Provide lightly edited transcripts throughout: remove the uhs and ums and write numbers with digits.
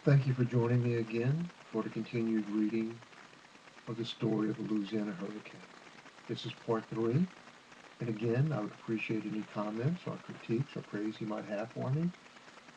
Thank you for joining me again for the continued reading of the story of the Louisiana hurricane. This is part three, and again, I would appreciate any comments or critiques or praise you might have for me.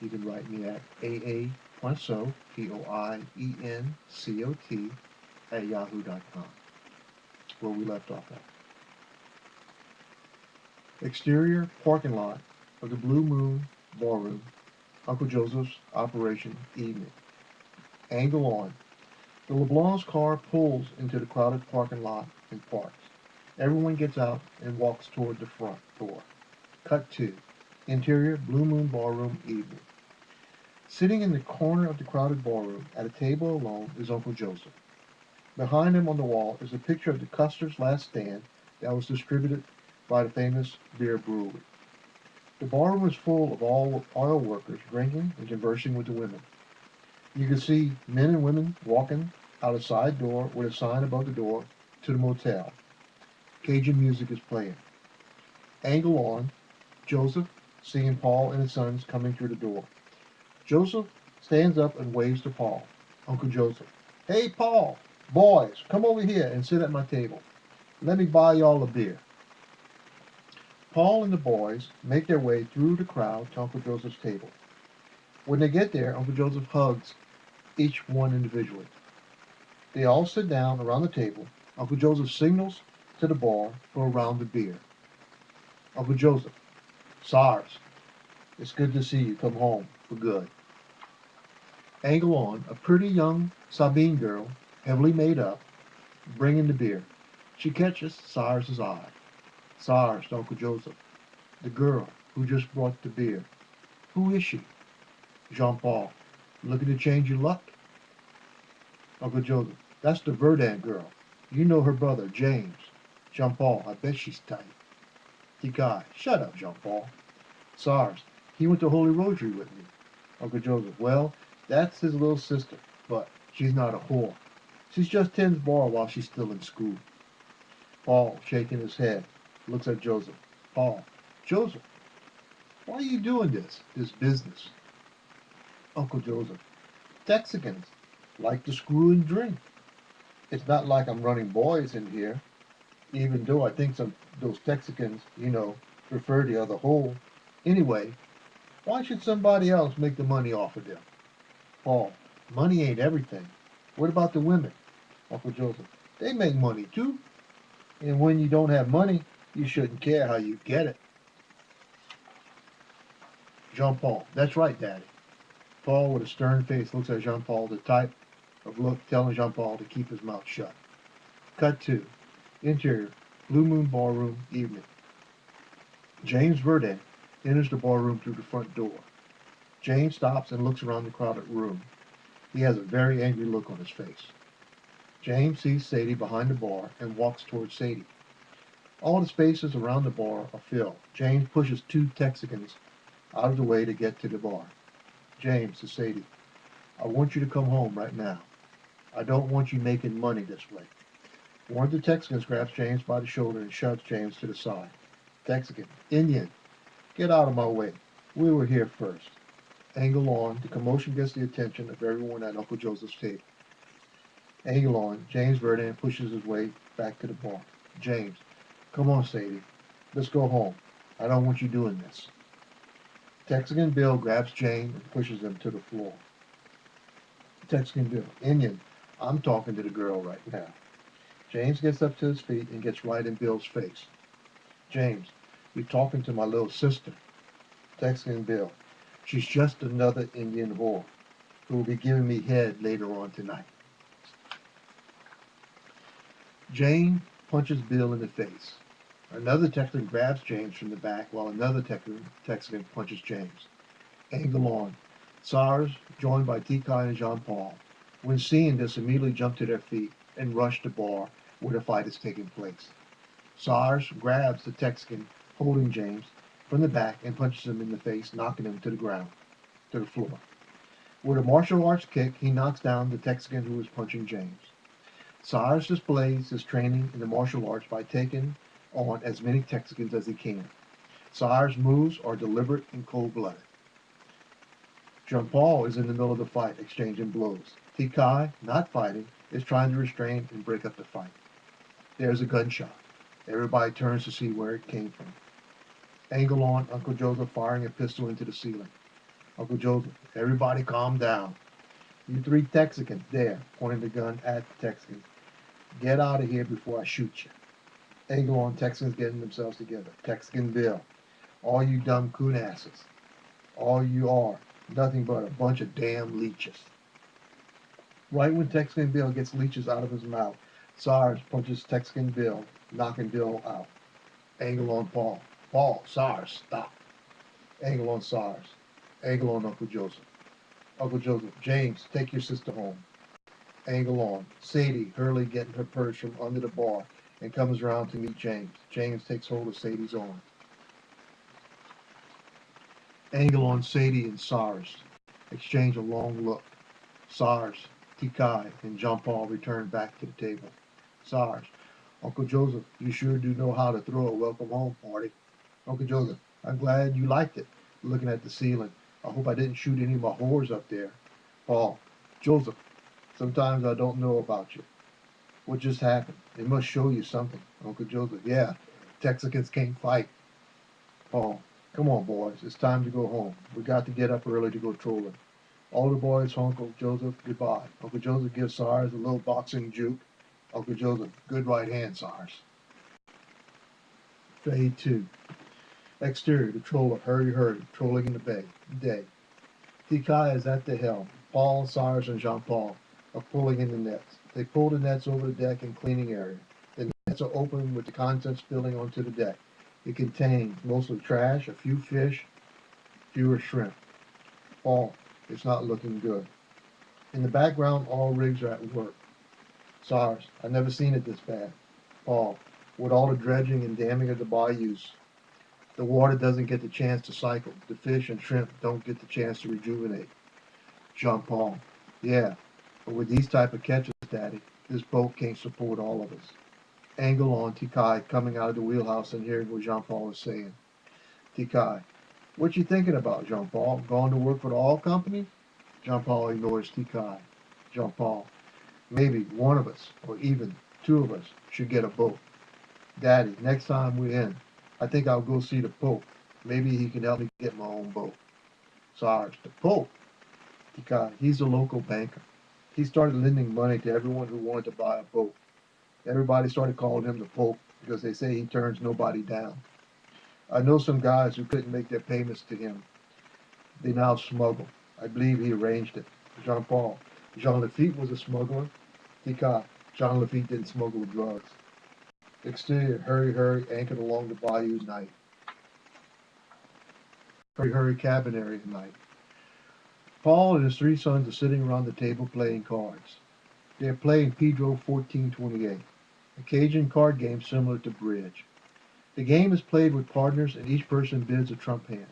You can write me at aapoincot, Poiencot, at yahoo.com, where we left off at. Exterior parking lot of the Blue Moon Ballroom, Uncle Joseph's Operation Evening. Angle on. The LeBlanc's car pulls into the crowded parking lot and parks. Everyone gets out and walks toward the front door. Cut 2. Interior Blue Moon Ballroom Evening. Sitting in the corner of the crowded ballroom at a table alone is Uncle Joseph. Behind him on the wall is a picture of the Custer's Last Stand that was distributed by the famous beer brewery. The ballroom is full of all oil workers drinking and conversing with the women. You can see men and women walking out a side door with a sign above the door to the motel. Cajun music is playing. Angle on, Joseph seeing Paul and his sons coming through the door. Joseph stands up and waves to Paul. Uncle Joseph. Hey, Paul, boys, come over here and sit at my table. Let me buy y'all a beer. Paul and the boys make their way through the crowd to Uncle Joseph's table. When they get there, Uncle Joseph hugs each one individually. They all sit down around the table. Uncle Joseph signals to the bar for a round of beer. Uncle Joseph, SARS, it's good to see you come home for good. Angle on, a pretty young Sabine girl, heavily made up, bringing the beer. She catches Sars's eye. Sars to Uncle Joseph, the girl who just brought the beer. Who is she? Jean-Paul, looking to change your luck? Uncle Joseph, that's the Verdant girl. You know her brother, James. Jean-Paul, I bet she's tight. The guy, shut up, Jean-Paul. SARS, he went to Holy Rosary with me. Uncle Joseph, well, that's his little sister, but she's not a whore. She's just tends bar while she's still in school. Paul, shaking his head, looks at Joseph. Paul, Joseph, why are you doing this business? Uncle Joseph, Texicans like to screw and drink. It's not like I'm running boys in here, even though I think some those Texicans, prefer the other hole. Anyway, why should somebody else make the money off of them? Paul, money ain't everything. What about the women? Uncle Joseph, they make money too. And when you don't have money, you shouldn't care how you get it. Jean Paul, that's right, Daddy. Paul, with a stern face, looks at Jean Paul, the type of look telling Jean Paul to keep his mouth shut. Cut 2. Interior, Blue Moon Ballroom, evening. James Verdant enters the ballroom through the front door. James stops and looks around the crowded room. He has a very angry look on his face. James sees Sadie behind the bar and walks towards Sadie. All the spaces around the bar are filled. James pushes two Texicans out of the way to get to the bar. James to Sadie, I want you to come home right now. I don't want you making money this way. One of the Texicans grabs James by the shoulder and shoves James to the side. Texican, Indian, get out of my way. We were here first. Angle on, the commotion gets the attention of everyone at Uncle Joseph's table. Angle on, James Verdant pushes his way back to the bar. James, come on, Sadie. Let's go home. I don't want you doing this. Texican Bill grabs James and pushes him to the floor. Texican Bill, Indian, I'm talking to the girl right now. James gets up to his feet and gets right in Bill's face. James, you're talking to my little sister. Texican Bill, she's just another Indian whore who will be giving me head later on tonight. James punches Bill in the face. Another Texican grabs James from the back while another Texican punches James. Angle on. SARS, joined by T-Kai and Jean-Paul, when seeing this, immediately jump to their feet and rush the bar where the fight is taking place. SARS grabs the Texican holding James from the back and punches him in the face, knocking him to the ground, to the floor. With a martial arts kick, he knocks down the Texican who is punching James. SARS displays his training in the martial arts by taking on as many Texicans as he can. SARS' moves are deliberate and cold-blooded. Jean-Paul is in the middle of the fight, exchanging blows. Tikai, not fighting, is trying to restrain and break up the fight. There's a gunshot. Everybody turns to see where it came from. Angle on, Uncle Joseph firing a pistol into the ceiling. Uncle Joseph, everybody calm down. You three Texicans there, pointing the gun at the Texicans. Get out of here before I shoot you. Angle on, Texans getting themselves together. Texican Bill, all you dumb coon asses. All you are, nothing but a bunch of damn leeches. Right when Texican Bill gets leeches out of his mouth, SARS punches Texican Bill, knocking Bill out. Angle on Paul. Paul, SARS, stop. Angle on SARS. Angle on Uncle Joseph. Uncle Joseph, James, take your sister home. Angle on. Sadie, Hurley getting her purse from under the bar and comes around to meet James. James takes hold of Sadie's arm. Angle on Sadie and SARS. Exchange a long look. SARS, Tikai, and Jean-Paul return back to the table. SARS, Uncle Joseph, you sure do know how to throw a welcome home party. Uncle Joseph, I'm glad you liked it. Looking at the ceiling. I hope I didn't shoot any of my whores up there. Paul, Joseph, sometimes I don't know about you. What just happened? It must show you something. Uncle Joseph, yeah, Texicans can't fight. Paul, come on, boys. It's time to go home. We got to get up early to go trolling. All the boys, Uncle Joseph, goodbye. Uncle Joseph gives SARS a little boxing juke. Uncle Joseph, good right hand, SARS. Fade 2. Exterior, the troller, hurry, hurry, trolling in the bay. Day. Tikai is at the helm. Paul, SARS, and Jean-Paul are pulling in the nets. They pull the nets over the deck and cleaning area. The nets are open with the contents spilling onto the deck. It contains mostly trash, a few fish, fewer shrimp. Paul, it's not looking good. In the background, all rigs are at work. SARS, I've never seen it this bad. Paul, with all the dredging and damming of the bayous, the water doesn't get the chance to cycle. The fish and shrimp don't get the chance to rejuvenate. Jean-Paul, yeah, but with these type of catches, Daddy, this boat can't support all of us. Angle on Tikai coming out of the wheelhouse and hearing what Jean-Paul is saying. Tikai, what you thinking about, Jean-Paul? Going to work for the oil company? Jean-Paul ignores Tikai. Jean-Paul, maybe one of us, or even two of us, should get a boat. Daddy, next time we're in, I think I'll go see the Pope. Maybe he can help me get my own boat. Sarge, the Pope? Tikai, he's a local banker. He started lending money to everyone who wanted to buy a boat. Everybody started calling him the Pope because they say he turns nobody down. I know some guys who couldn't make their payments to him. They now smuggle. I believe he arranged it. Jean-Paul. Jean Lafitte was a smuggler. Tikai. Jean Lafitte didn't smuggle drugs. Exterior, hurry, hurry, anchored along the bayou night. Hurry, hurry, cabin area night. Paul and his three sons are sitting around the table playing cards. They are playing Pedro 1428, a Cajun card game similar to bridge. The game is played with partners and each person bids a trump hand.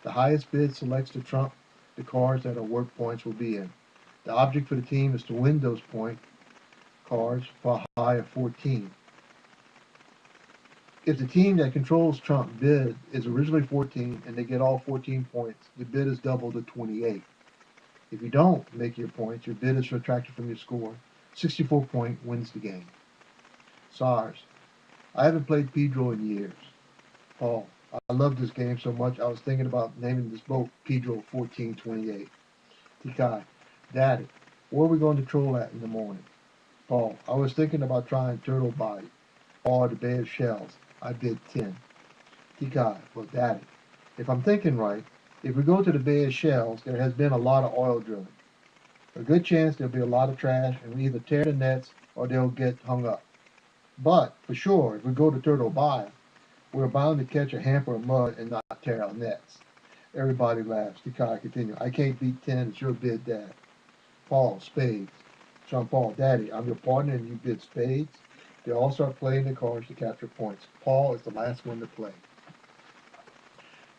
The highest bid selects the trump the cards that are worth points will be in. The object for the team is to win those point cards for a high of 14. If the team that controls trump bid is originally 14 and they get all 14 points, the bid is doubled to 28. If you don't make your points, your bid is subtracted from your score. 64 point wins the game. SARS. I haven't played Pedro in years. Paul. I love this game so much I was thinking about naming this boat Pedro 1428. Tikai. Daddy, where are we going to troll at in the morning? Paul. I was thinking about trying Turtle Body or the Bay of Shells. I bid 10. Tikai. Well, Daddy, if I'm thinking right, if we go to the Bay of Shells, there has been a lot of oil drilling. A good chance there'll be a lot of trash, and we either tear the nets or they'll get hung up. But, for sure, if we go to Turtle Bay, we're bound to catch a hamper of mud and not tear our nets. Everybody laughs. Tikai continues. I can't beat 10. It's your bid, Dad. Paul, spades. Jean-Paul, Daddy, I'm your partner and you bid spades. They all start playing the cards to capture points. Paul is the last one to play.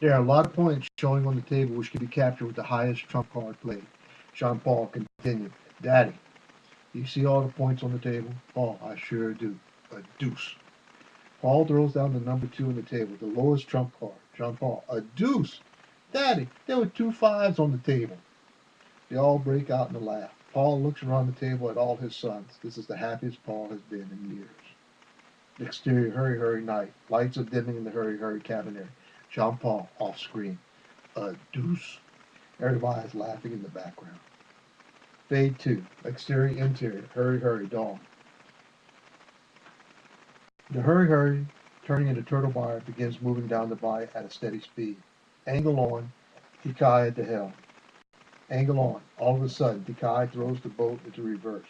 There are a lot of points showing on the table which can be captured with the highest trump card played. Jean-Paul continued. Daddy, you see all the points on the table? Paul, I sure do. A deuce. Paul throws down the number 2 on the table, the lowest trump card. Jean-Paul, a deuce. Daddy, there were 2 5s on the table. They all break out in a laugh. Paul looks around the table at all his sons. This is the happiest Paul has been in years. Exterior, hurry, hurry, night. Lights are dimming in the hurry, hurry cabinet. Jean Paul, off screen. A deuce. Everybody is laughing in the background. Fade 2. Exterior, interior. Hurry, hurry, dawn. The hurry, hurry, turning into turtle bar, begins moving down the bay at a steady speed. Angle on. Tikai at the helm. Angle on. All of a sudden, Tikai throws the boat into reverse.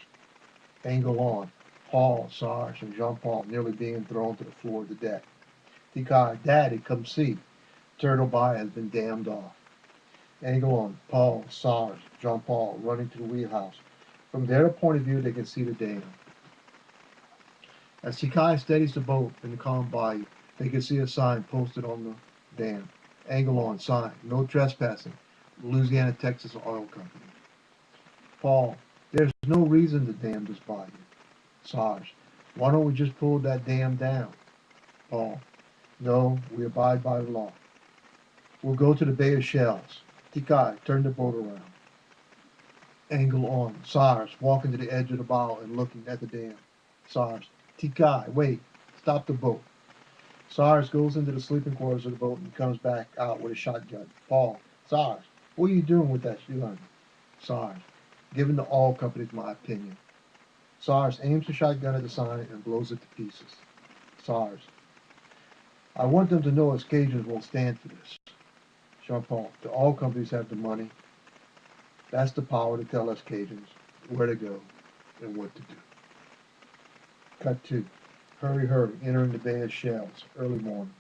Angle on. Paul, Sarge, and Jean-Paul nearly being thrown to the floor of the deck. Tikai, Daddy, come see. Turtle Bay has been dammed off. Angle on. Paul, Sarge, Jean-Paul running to the wheelhouse. From their point of view, they can see the dam. As Tikai steadies the boat in the calm bayou, they can see a sign posted on the dam. Angle on. Sign. No trespassing. Louisiana, Texas Oil Company. Paul, there's no reason to dam this bayou. Sarge, why don't we just pull that dam down? Paul, no, we abide by the law. We'll go to the Bay of Shells. Tikai, turn the boat around. Angle on. Sarge, walking to the edge of the bow and looking at the dam. Sarge, Tikai, wait, stop the boat. Sarge goes into the sleeping quarters of the boat and comes back out with a shotgun. Paul, Sarge, what are you doing with that gun? Sarge, giving the oil companies my opinion. Sarge aims the shotgun at the sign and blows it to pieces. Sarge, I want them to know us Cajuns won't stand for this. Jean-Paul, the oil companies have the money. That's the power to tell us Cajuns where to go and what to do. Cut 2. Hurry, hurry, entering the Bay of Shells, early morning.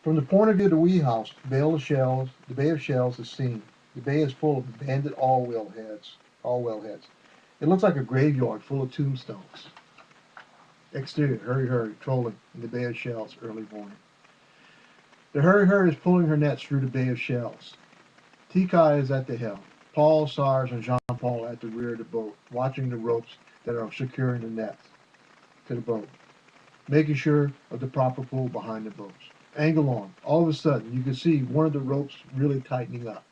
From the point of view of the wheelhouse, the Bay of Shells is seen. The bay is full of abandoned all wellheads. It looks like a graveyard full of tombstones. Exterior, hurry, hurry, trolling in the Bay of Shells, early morning. The hurry, hurry is pulling her nets through the Bay of Shells. Tikai is at the helm. Paul, Sarge, and Jean-Paul at the rear of the boat, watching the ropes that are securing the nets to the boat, making sure of the proper pull behind the boats. Angle on. All of a sudden, you can see one of the ropes really tightening up.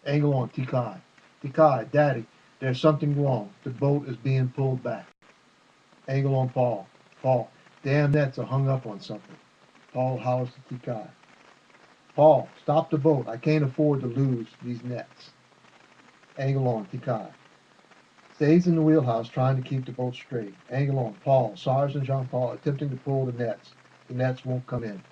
Angle on. Tikai. Tikai, Daddy, there's something wrong. The boat is being pulled back. Angle on Paul. Paul, damn nets are hung up on something. Paul hollers to Tikai. Paul, stop the boat. I can't afford to lose these nets. Angle on. Tikai stays in the wheelhouse trying to keep the boat straight. Angle on. Paul, Sarge, and Jean-Paul attempting to pull the nets. The nets won't come in.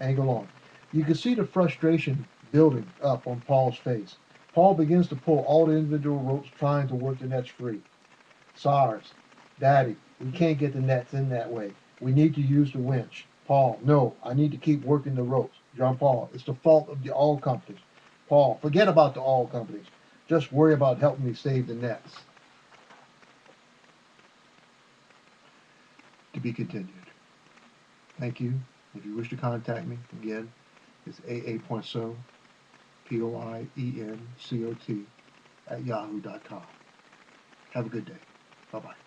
Angle on. You can see the frustration building up on Paul's face. Paul begins to pull all the individual ropes trying to work the nets free. Sarge, Daddy, we can't get the nets in that way. We need to use the winch. Paul, no, I need to keep working the ropes. Jean-Paul, it's the fault of the oil companies. Paul, forget about the oil companies. Just worry about helping me save the nets. To be continued. Thank you. If you wish to contact me, again, it's aa.so, POIENCOT, @yahoo.com. Have a good day. Bye-bye.